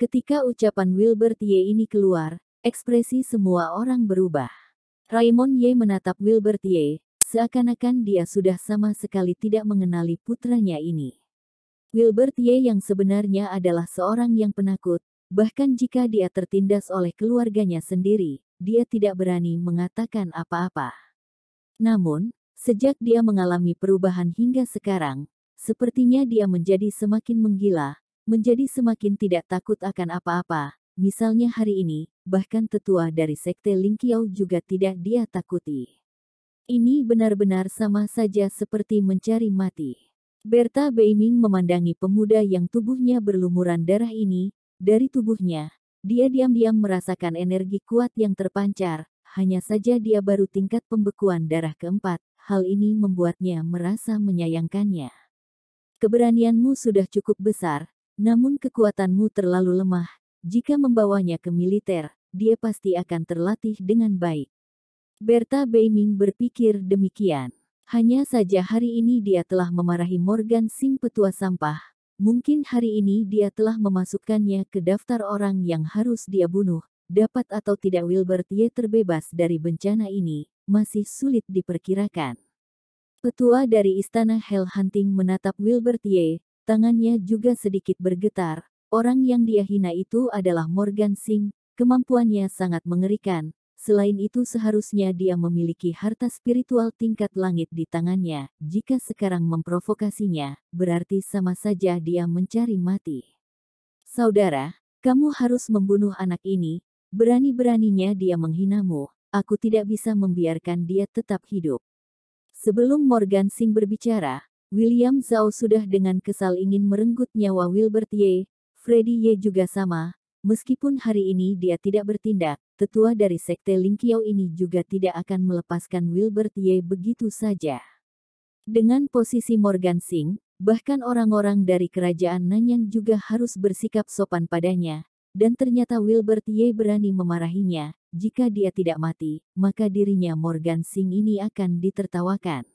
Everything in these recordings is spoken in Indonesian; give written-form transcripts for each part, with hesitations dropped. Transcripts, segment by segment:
Ketika ucapan Wilbert Ye ini keluar, ekspresi semua orang berubah. Raymond Ye menatap Wilbert Ye, seakan-akan dia sudah sama sekali tidak mengenali putranya ini. Wilbert Ye yang sebenarnya adalah seorang yang penakut, bahkan jika dia tertindas oleh keluarganya sendiri, dia tidak berani mengatakan apa-apa. Namun, sejak dia mengalami perubahan hingga sekarang, sepertinya dia menjadi semakin menggila, menjadi semakin tidak takut akan apa-apa. Misalnya hari ini, bahkan tetua dari sekte Lingqiao juga tidak dia takuti. Ini benar-benar sama saja seperti mencari mati. Berta Beiming memandangi pemuda yang tubuhnya berlumuran darah ini. Dari tubuhnya, dia diam-diam merasakan energi kuat yang terpancar. Hanya saja dia baru tingkat pembekuan darah keempat. Hal ini membuatnya merasa menyayangkannya. Keberanianmu sudah cukup besar, namun kekuatanmu terlalu lemah. Jika membawanya ke militer, dia pasti akan terlatih dengan baik. Berta Beiming berpikir demikian. Hanya saja hari ini dia telah memarahi Morgan Sing petua sampah. Mungkin hari ini dia telah memasukkannya ke daftar orang yang harus dia bunuh. Dapat atau tidak Wilbert Ye terbebas dari bencana ini, masih sulit diperkirakan. Petua dari Istana Hell Hunting menatap Wilbert Ye, tangannya juga sedikit bergetar. Orang yang dia hina itu adalah Morgan Sing, kemampuannya sangat mengerikan. Selain itu seharusnya dia memiliki harta spiritual tingkat langit di tangannya. Jika sekarang memprovokasinya, berarti sama saja dia mencari mati. Saudara, kamu harus membunuh anak ini. Berani-beraninya dia menghinamu. Aku tidak bisa membiarkan dia tetap hidup. Sebelum Morgan Sing berbicara, William Zhao sudah dengan kesal ingin merenggut nyawa Wilbert Ye. Freddy Ye juga sama. Meskipun hari ini dia tidak bertindak, tetua dari sekte Lingqiao ini juga tidak akan melepaskan Wilbert Ye begitu saja. Dengan posisi Morgan Sing, bahkan orang-orang dari kerajaan Nanyang juga harus bersikap sopan padanya. Dan ternyata Wilbert Ye berani memarahinya. Jika dia tidak mati, maka dirinya Morgan Sing ini akan ditertawakan.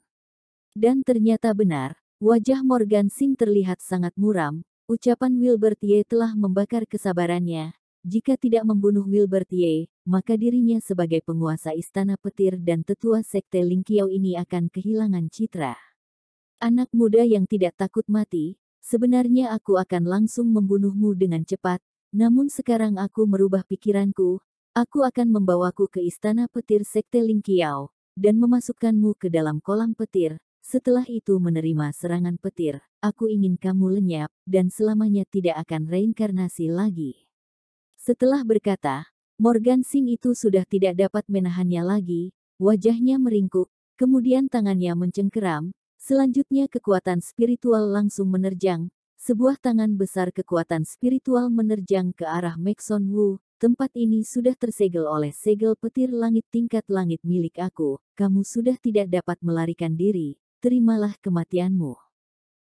Dan ternyata benar, wajah Morgan Sing terlihat sangat muram. Ucapan Wilbert Ye telah membakar kesabarannya. Jika tidak membunuh Wilbert Ye, maka dirinya sebagai penguasa istana petir dan tetua sekte Lingqiao ini akan kehilangan citra. Anak muda yang tidak takut mati, sebenarnya aku akan langsung membunuhmu dengan cepat, namun sekarang aku merubah pikiranku. Aku akan membawaku ke istana petir sekte Lingqiao, dan memasukkanmu ke dalam kolam petir. Setelah itu menerima serangan petir, aku ingin kamu lenyap, dan selamanya tidak akan reinkarnasi lagi. Setelah berkata, Morgan Sing itu sudah tidak dapat menahannya lagi, wajahnya meringkuk, kemudian tangannya mencengkeram, selanjutnya kekuatan spiritual langsung menerjang, sebuah tangan besar kekuatan spiritual menerjang ke arah Maxon Wu. Tempat ini sudah tersegel oleh segel petir langit tingkat langit milik aku, kamu sudah tidak dapat melarikan diri. Terimalah kematianmu.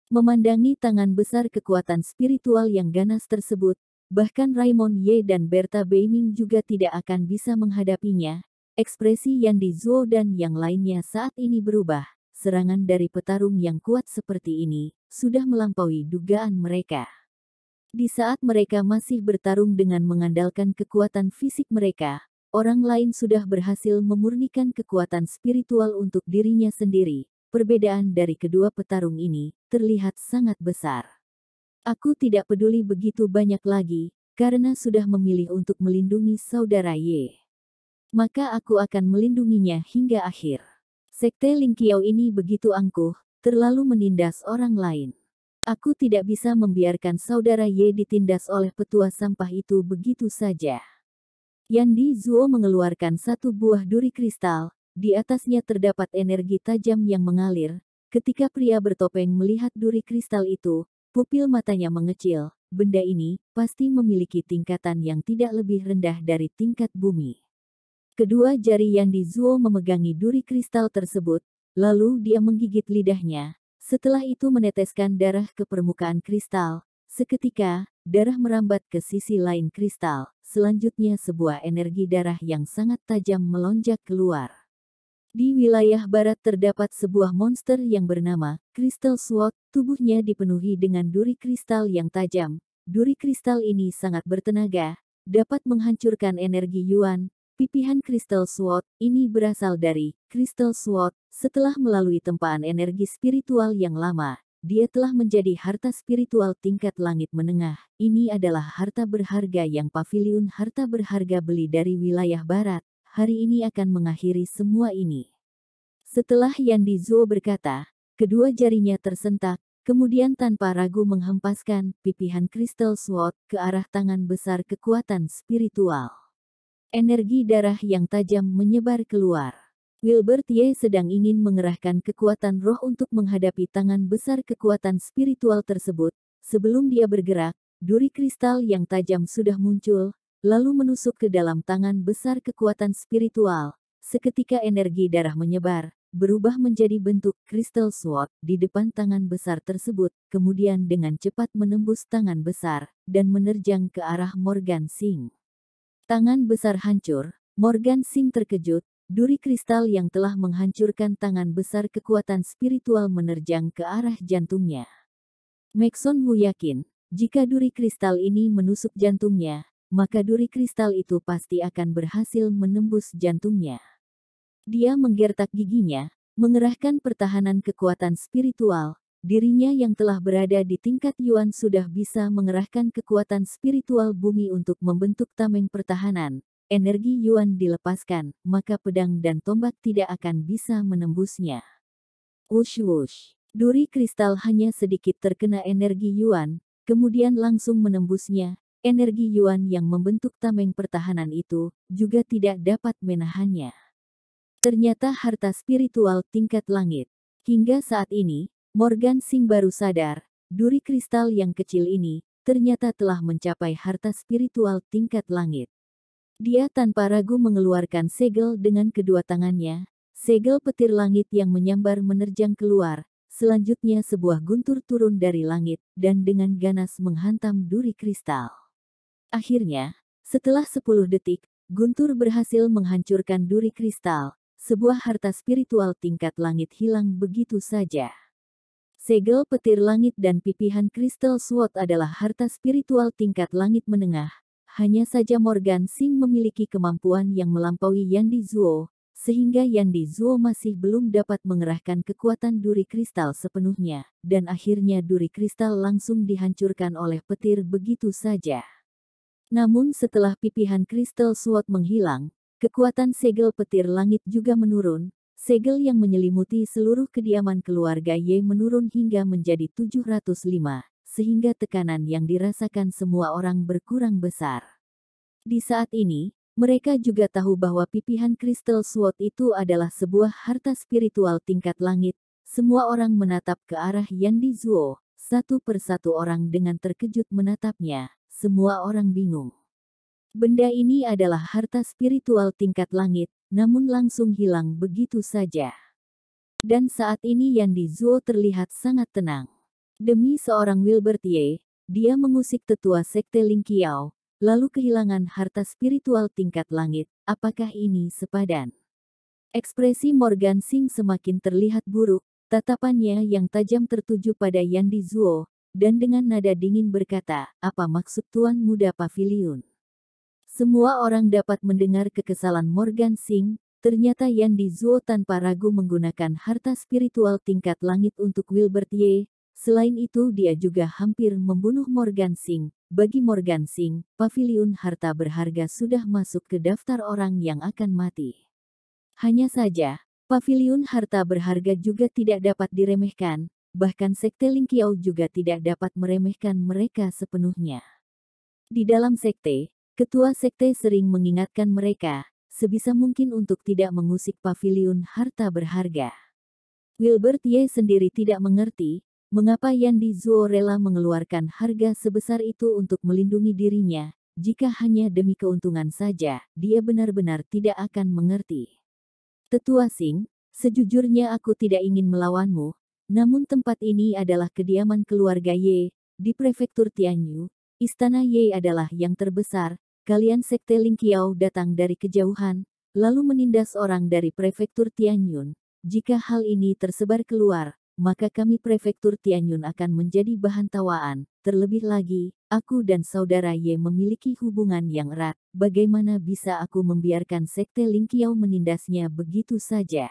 Memandangi tangan besar kekuatan spiritual yang ganas tersebut, bahkan Raymond Ye dan Berta Beiming juga tidak akan bisa menghadapinya. Ekspresi Yandi Zuo dan yang lainnya saat ini berubah. Serangan dari petarung yang kuat seperti ini, sudah melampaui dugaan mereka. Di saat mereka masih bertarung dengan mengandalkan kekuatan fisik mereka, orang lain sudah berhasil memurnikan kekuatan spiritual untuk dirinya sendiri. Perbedaan dari kedua petarung ini terlihat sangat besar. Aku tidak peduli begitu banyak lagi, karena sudah memilih untuk melindungi saudara Ye. Maka aku akan melindunginya hingga akhir. Sekte Lingqiao ini begitu angkuh, terlalu menindas orang lain. Aku tidak bisa membiarkan saudara Ye ditindas oleh petua sampah itu begitu saja. Yandi Zuo mengeluarkan satu buah duri kristal. Di atasnya terdapat energi tajam yang mengalir. Ketika pria bertopeng melihat duri kristal itu, pupil matanya mengecil. Benda ini pasti memiliki tingkatan yang tidak lebih rendah dari tingkat bumi. Kedua jari Yandi Zuo memegangi duri kristal tersebut, lalu dia menggigit lidahnya. Setelah itu meneteskan darah ke permukaan kristal. Seketika, darah merambat ke sisi lain kristal. Selanjutnya sebuah energi darah yang sangat tajam melonjak keluar. Di wilayah barat terdapat sebuah monster yang bernama Crystal Sword. Tubuhnya dipenuhi dengan duri kristal yang tajam. duri kristal ini sangat bertenaga, dapat menghancurkan energi Yuan. Pipihan Crystal Sword ini berasal dari Crystal Sword. Setelah melalui tempaan energi spiritual yang lama, dia telah menjadi harta spiritual tingkat langit menengah. Ini adalah harta berharga yang paviliun harta berharga beli dari wilayah barat. Hari ini akan mengakhiri semua ini. Setelah Yandi Zuo berkata, kedua jarinya tersentak, kemudian tanpa ragu menghempaskan pipihan Crystal Sword ke arah tangan besar kekuatan spiritual. Energi darah yang tajam menyebar keluar. Wilbert Ye sedang ingin mengerahkan kekuatan roh untuk menghadapi tangan besar kekuatan spiritual tersebut. Sebelum dia bergerak, duri kristal yang tajam sudah muncul, lalu menusuk ke dalam tangan besar kekuatan spiritual. Seketika energi darah menyebar, berubah menjadi bentuk Crystal Sword di depan tangan besar tersebut, kemudian dengan cepat menembus tangan besar, dan menerjang ke arah Morgan Singh. Tangan besar hancur, Morgan Singh terkejut. Duri kristal yang telah menghancurkan tangan besar kekuatan spiritual menerjang ke arah jantungnya. Maxon Wu yakin, jika duri kristal ini menusuk jantungnya, maka duri kristal itu pasti akan berhasil menembus jantungnya. Dia menggertak giginya, mengerahkan pertahanan kekuatan spiritual. Dirinya yang telah berada di tingkat Yuan sudah bisa mengerahkan kekuatan spiritual bumi untuk membentuk tameng pertahanan. Energi Yuan dilepaskan, maka pedang dan tombak tidak akan bisa menembusnya. Wush wush. Duri kristal hanya sedikit terkena energi Yuan, kemudian langsung menembusnya. Energi Yuan yang membentuk tameng pertahanan itu juga tidak dapat menahannya. Ternyata harta spiritual tingkat langit. Hingga saat ini, Morgan Singh baru sadar, duri kristal yang kecil ini ternyata telah mencapai harta spiritual tingkat langit. Dia tanpa ragu mengeluarkan segel dengan kedua tangannya. Segel petir langit yang menyambar menerjang keluar. Selanjutnya sebuah guntur turun dari langit dan dengan ganas menghantam duri kristal. Akhirnya, setelah 10 detik, guntur berhasil menghancurkan duri kristal. Sebuah harta spiritual tingkat langit hilang begitu saja. Segel petir langit dan pipihan Crystal Sword adalah harta spiritual tingkat langit menengah. Hanya saja Morgan Singh memiliki kemampuan yang melampaui Yandi Zuo, sehingga Yandi Zuo masih belum dapat mengerahkan kekuatan duri kristal sepenuhnya, dan akhirnya duri kristal langsung dihancurkan oleh petir begitu saja. Namun setelah pipihan Crystal Sword menghilang, kekuatan segel petir langit juga menurun. Segel yang menyelimuti seluruh kediaman keluarga Ye menurun hingga menjadi 705. Sehingga tekanan yang dirasakan semua orang berkurang besar. Di saat ini, mereka juga tahu bahwa pipihan Crystal Sword itu adalah sebuah harta spiritual tingkat langit. Semua orang menatap ke arah Yandi Zuo, satu persatu orang dengan terkejut menatapnya. Semua orang bingung. Benda ini adalah harta spiritual tingkat langit, namun langsung hilang begitu saja. Dan saat ini Yandi Zuo terlihat sangat tenang. Demi seorang Wilbert Ye, dia mengusik tetua sekte Ling Qiao, lalu kehilangan harta spiritual tingkat langit. Apakah ini sepadan? Ekspresi Morgan Singh semakin terlihat buruk, tatapannya yang tajam tertuju pada Yandi Zuo, dan dengan nada dingin berkata, apa maksud Tuan Muda Paviliun? Semua orang dapat mendengar kekesalan Morgan Singh. Ternyata Yandi Zuo tanpa ragu menggunakan harta spiritual tingkat langit untuk Wilbert Ye. Selain itu dia juga hampir membunuh Morgan Singh. Bagi Morgan Singh, paviliun harta berharga sudah masuk ke daftar orang yang akan mati. Hanya saja, paviliun harta berharga juga tidak dapat diremehkan, bahkan sekte Ling Qiao juga tidak dapat meremehkan mereka sepenuhnya. Di dalam sekte, ketua sekte sering mengingatkan mereka, sebisa mungkin untuk tidak mengusik paviliun harta berharga. Wilbert Ye sendiri tidak mengerti, mengapa Yandi Zuo rela mengeluarkan harga sebesar itu untuk melindungi dirinya. Jika hanya demi keuntungan saja, dia benar-benar tidak akan mengerti. Tetua Singh, sejujurnya aku tidak ingin melawanmu, namun tempat ini adalah kediaman keluarga Ye, di prefektur Tianyu. Istana Ye adalah yang terbesar. Kalian sekte Ling Qiao datang dari kejauhan, lalu menindas orang dari prefektur Tianyun. Jika hal ini tersebar keluar, maka kami Prefektur Tianyun akan menjadi bahan tawaan. Terlebih lagi, aku dan saudara Ye memiliki hubungan yang erat. Bagaimana bisa aku membiarkan Sekte Lingqiao menindasnya begitu saja?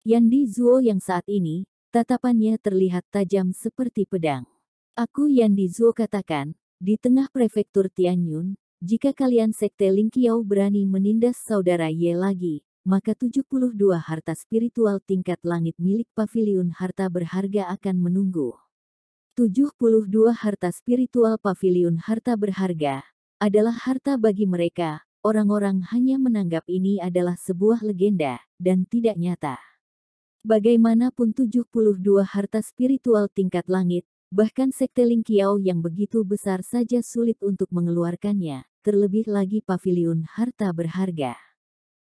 Yandi Zuo yang saat ini, tatapannya terlihat tajam seperti pedang. Aku Yandi Zuo katakan, di tengah Prefektur Tianyun, jika kalian Sekte Lingqiao berani menindas saudara Ye lagi, maka 72 harta spiritual tingkat langit milik Paviliun Harta Berharga akan menunggu. 72 harta spiritual Paviliun Harta Berharga adalah harta bagi mereka. Orang-orang hanya menganggap ini adalah sebuah legenda dan tidak nyata. Bagaimanapun 72 harta spiritual tingkat langit, bahkan Sekte Lingqiao yang begitu besar saja sulit untuk mengeluarkannya, terlebih lagi Paviliun Harta Berharga.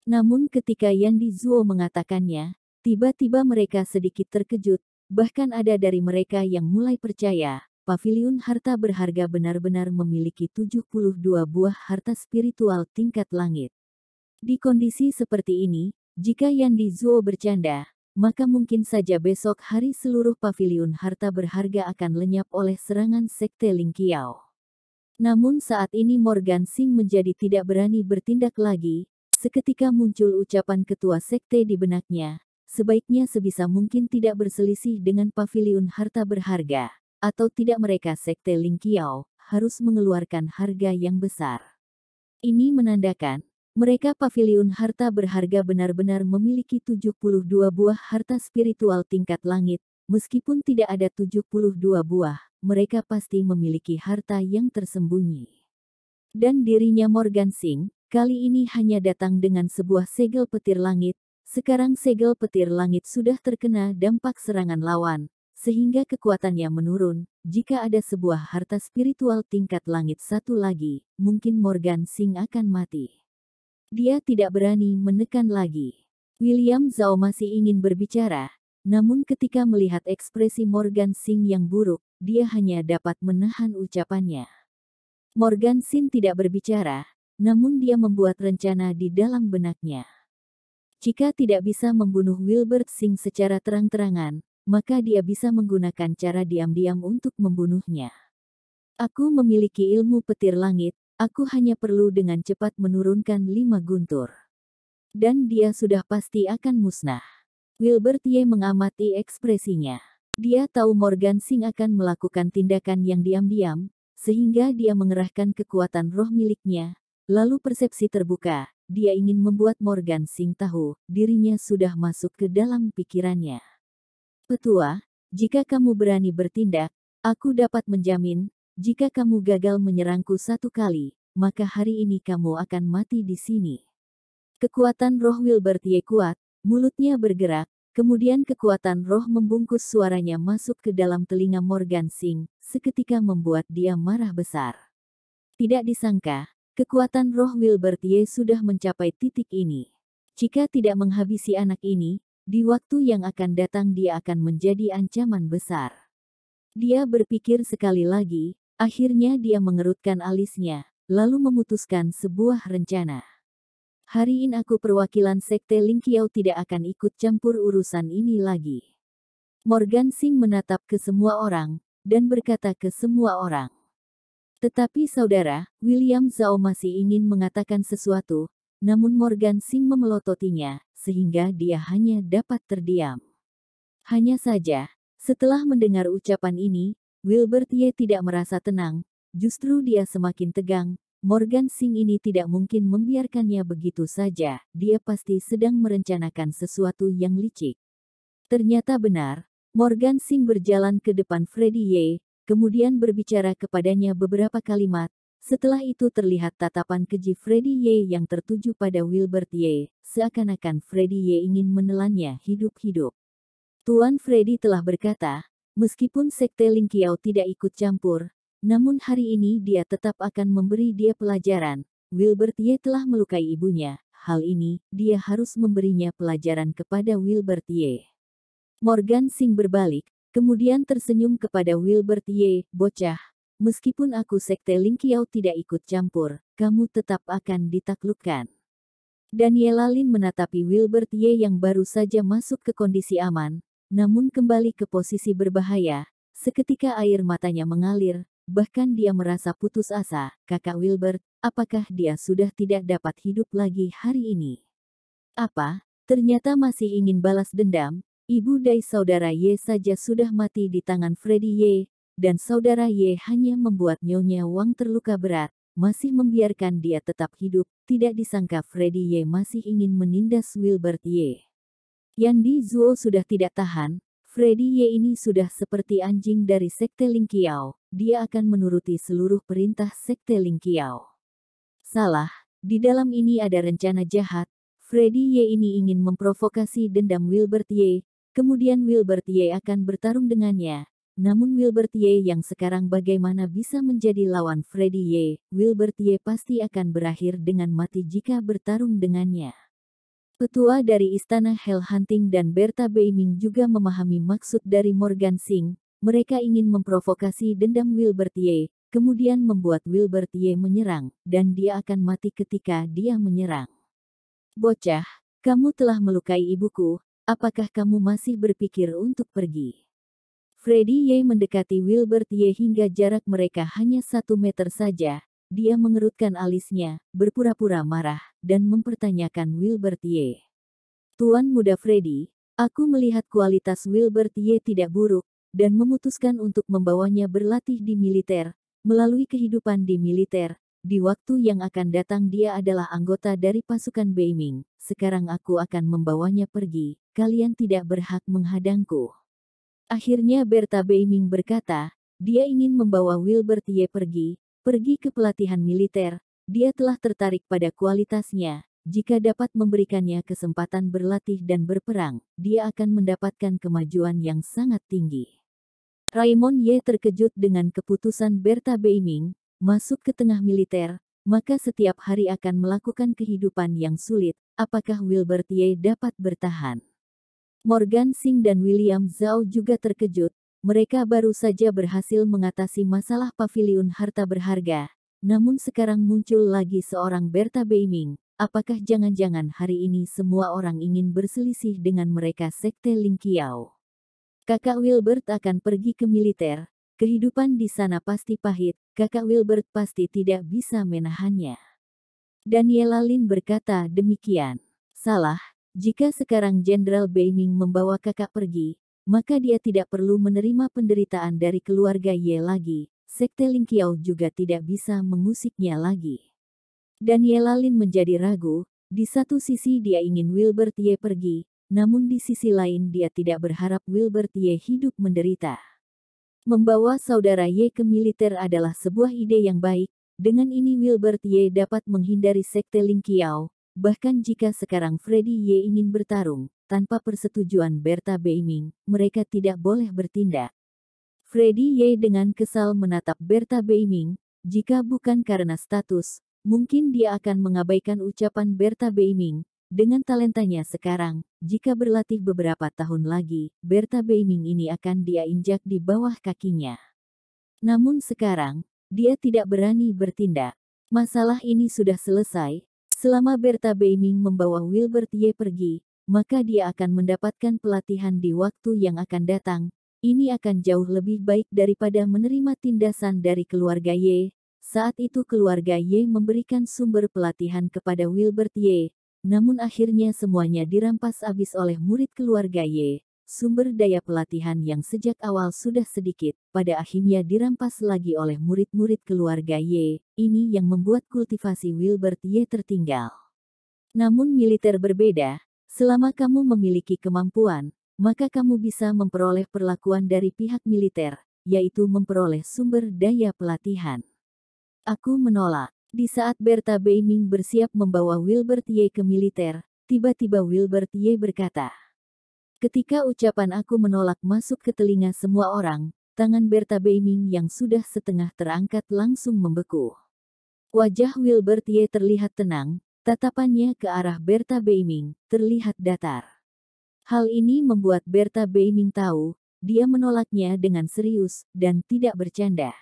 Namun ketika Yandi Zuo mengatakannya, tiba-tiba mereka sedikit terkejut, bahkan ada dari mereka yang mulai percaya, Paviliun Harta Berharga benar-benar memiliki 72 buah harta spiritual tingkat langit. Di kondisi seperti ini, jika Yandi Zuo bercanda, maka mungkin saja besok hari seluruh Paviliun Harta Berharga akan lenyap oleh serangan Sekte Lingqiao. Namun saat ini Morgan Singh menjadi tidak berani bertindak lagi. Seketika muncul ucapan ketua sekte di benaknya, sebaiknya sebisa mungkin tidak berselisih dengan Paviliun Harta Berharga, atau tidak mereka Sekte Lingqiao harus mengeluarkan harga yang besar. Ini menandakan, mereka Paviliun Harta Berharga benar-benar memiliki 72 buah harta spiritual tingkat langit, meskipun tidak ada 72 buah, mereka pasti memiliki harta yang tersembunyi. Dan dirinya Morgan Singh, kali ini hanya datang dengan sebuah segel petir langit. Sekarang segel petir langit sudah terkena dampak serangan lawan, sehingga kekuatannya menurun. Jika ada sebuah harta spiritual tingkat langit satu lagi, mungkin Morgan Singh akan mati. Dia tidak berani menekan lagi. William Zhao masih ingin berbicara, namun ketika melihat ekspresi Morgan Singh yang buruk, dia hanya dapat menahan ucapannya. Morgan Singh tidak berbicara, namun dia membuat rencana di dalam benaknya. Jika tidak bisa membunuh Wilbert Singh secara terang-terangan, maka dia bisa menggunakan cara diam-diam untuk membunuhnya. Aku memiliki ilmu petir langit, aku hanya perlu dengan cepat menurunkan 5 guntur. Dan dia sudah pasti akan musnah. Wilbert Ye mengamati ekspresinya. Dia tahu Morgan Singh akan melakukan tindakan yang diam-diam, sehingga dia mengerahkan kekuatan roh miliknya. Lalu persepsi terbuka, dia ingin membuat Morgan Singh tahu, dirinya sudah masuk ke dalam pikirannya. Petua, jika kamu berani bertindak, aku dapat menjamin, jika kamu gagal menyerangku satu kali, maka hari ini kamu akan mati di sini. Kekuatan roh Wilbert Ye kuat, mulutnya bergerak, kemudian kekuatan roh membungkus suaranya masuk ke dalam telinga Morgan Singh, seketika membuat dia marah besar. Tidak disangka, kekuatan roh Wilbert Ye sudah mencapai titik ini. Jika tidak menghabisi anak ini, di waktu yang akan datang dia akan menjadi ancaman besar. Dia berpikir sekali lagi, akhirnya dia mengerutkan alisnya, lalu memutuskan sebuah rencana. Hari ini aku perwakilan Sekte Lingqiao tidak akan ikut campur urusan ini lagi. Morgan Singh menatap ke semua orang, dan berkata ke semua orang. Tetapi saudara, William Zhao masih ingin mengatakan sesuatu, namun Morgan Singh memelototinya, sehingga dia hanya dapat terdiam. Hanya saja, setelah mendengar ucapan ini, Wilbert Ye tidak merasa tenang, justru dia semakin tegang. Morgan Singh ini tidak mungkin membiarkannya begitu saja, dia pasti sedang merencanakan sesuatu yang licik. Ternyata benar, Morgan Singh berjalan ke depan Freddy Ye, kemudian berbicara kepadanya beberapa kalimat. Setelah itu terlihat tatapan keji Freddy Ye yang tertuju pada Wilbert Ye, seakan-akan Freddy Ye ingin menelannya hidup-hidup. Tuan Freddy telah berkata, meskipun Sekte Lingqiao tidak ikut campur, namun hari ini dia tetap akan memberi dia pelajaran. Wilbert Ye telah melukai ibunya, hal ini, dia harus memberinya pelajaran kepada Wilbert Ye. Morgan Singh berbalik, kemudian tersenyum kepada Wilbert Ye, bocah, meskipun aku Sekte Lingqiao tidak ikut campur, kamu tetap akan ditaklukkan. Daniela Lin menatapi Wilbert Ye yang baru saja masuk ke kondisi aman, namun kembali ke posisi berbahaya. Seketika air matanya mengalir, bahkan dia merasa putus asa. Kakak Wilbert, apakah dia sudah tidak dapat hidup lagi hari ini? Apa? Ternyata masih ingin balas dendam. Ibu dari saudara Ye saja sudah mati di tangan Freddy Ye, dan saudara Ye hanya membuat Nyonya Wang terluka berat, masih membiarkan dia tetap hidup. Tidak disangka Freddy Ye masih ingin menindas Wilbert Ye. Yandi Zuo sudah tidak tahan. Freddy Ye ini sudah seperti anjing dari Sekte Ling Qiao. Dia akan menuruti seluruh perintah Sekte Ling Qiao. Salah, di dalam ini ada rencana jahat. Freddy Ye ini ingin memprovokasi dendam Wilbert Ye, kemudian Wilbert Ye akan bertarung dengannya. Namun Wilbert Ye yang sekarang bagaimana bisa menjadi lawan Freddy Ye? Wilbert Ye pasti akan berakhir dengan mati jika bertarung dengannya. Petua dari Istana Hell Hunting dan Berta Beiming juga memahami maksud dari Morgan Singh. Mereka ingin memprovokasi dendam Wilbert Ye, kemudian membuat Wilbert Ye menyerang, dan dia akan mati ketika dia menyerang. Bocah, kamu telah melukai ibuku, apakah kamu masih berpikir untuk pergi? Freddy Ye mendekati Wilbert Ye hingga jarak mereka hanya 1 meter saja. Dia mengerutkan alisnya, berpura-pura marah, dan mempertanyakan Wilbert Ye. Tuan muda Freddy, aku melihat kualitas Wilbert Ye tidak buruk, dan memutuskan untuk membawanya berlatih di militer, melalui kehidupan di militer. Di waktu yang akan datang dia adalah anggota dari pasukan Beiming. Sekarang aku akan membawanya pergi. Kalian tidak berhak menghadangku. Akhirnya Berta Beiming berkata, dia ingin membawa Wilbert Ye pergi ke pelatihan militer. Dia telah tertarik pada kualitasnya. Jika dapat memberikannya kesempatan berlatih dan berperang, dia akan mendapatkan kemajuan yang sangat tinggi. Raymond Ye terkejut dengan keputusan Berta Beiming. Masuk ke tengah militer, maka setiap hari akan melakukan kehidupan yang sulit. Apakah Wilbert Ye dapat bertahan? Morgan Singh dan William Zhao juga terkejut. Mereka baru saja berhasil mengatasi masalah paviliun harta berharga. Namun sekarang muncul lagi seorang Berta Beiming. Apakah jangan-jangan hari ini semua orang ingin berselisih dengan mereka Sekte Ling Qiao? Kakak Wilbert akan pergi ke militer. Kehidupan di sana pasti pahit, kakak Wilbert pasti tidak bisa menahannya. Daniela Lin berkata demikian. Salah, jika sekarang Jenderal Beiming membawa kakak pergi, maka dia tidak perlu menerima penderitaan dari keluarga Ye lagi. Sekte Ling Qiao juga tidak bisa mengusiknya lagi. Daniela Lin menjadi ragu. Di satu sisi dia ingin Wilbert Ye pergi, namun di sisi lain dia tidak berharap Wilbert Ye hidup menderita. Membawa saudara Ye ke militer adalah sebuah ide yang baik. Dengan ini Wilbert Ye dapat menghindari Sekte Ling Qiao. Bahkan jika sekarang Freddy Ye ingin bertarung, tanpa persetujuan Berta Beiming, mereka tidak boleh bertindak. Freddy Ye dengan kesal menatap Berta Beiming. Jika bukan karena status, mungkin dia akan mengabaikan ucapan Berta Beiming. Dengan talentanya sekarang, jika berlatih beberapa tahun lagi, Berta Beiming ini akan dia injak di bawah kakinya. Namun sekarang, dia tidak berani bertindak. Masalah ini sudah selesai. Selama Berta Beiming membawa Wilbert Ye pergi, maka dia akan mendapatkan pelatihan di waktu yang akan datang. Ini akan jauh lebih baik daripada menerima tindasan dari keluarga Ye. Saat itu keluarga Ye memberikan sumber pelatihan kepada Wilbert Ye. Namun akhirnya semuanya dirampas habis oleh murid keluarga Ye. Sumber daya pelatihan yang sejak awal sudah sedikit, pada akhirnya dirampas lagi oleh murid-murid keluarga Ye. Ini yang membuat kultivasi Wilbert Ye tertinggal. Namun militer berbeda. Selama kamu memiliki kemampuan, maka kamu bisa memperoleh perlakuan dari pihak militer, yaitu memperoleh sumber daya pelatihan. Aku menolak. Di saat Berta Beiming bersiap membawa Wilbert Ye ke militer, tiba-tiba Wilbert Ye berkata. Ketika ucapan aku menolak masuk ke telinga semua orang, tangan Berta Beiming yang sudah setengah terangkat langsung membeku. Wajah Wilbert Ye terlihat tenang, tatapannya ke arah Berta Beiming terlihat datar. Hal ini membuat Berta Beiming tahu, dia menolaknya dengan serius dan tidak bercanda.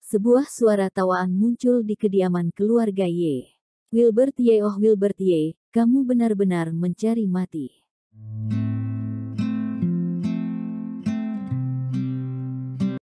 Sebuah suara tawaan muncul di kediaman keluarga Ye. Wilbert Ye, oh Wilbert Ye, kamu benar-benar mencari mati.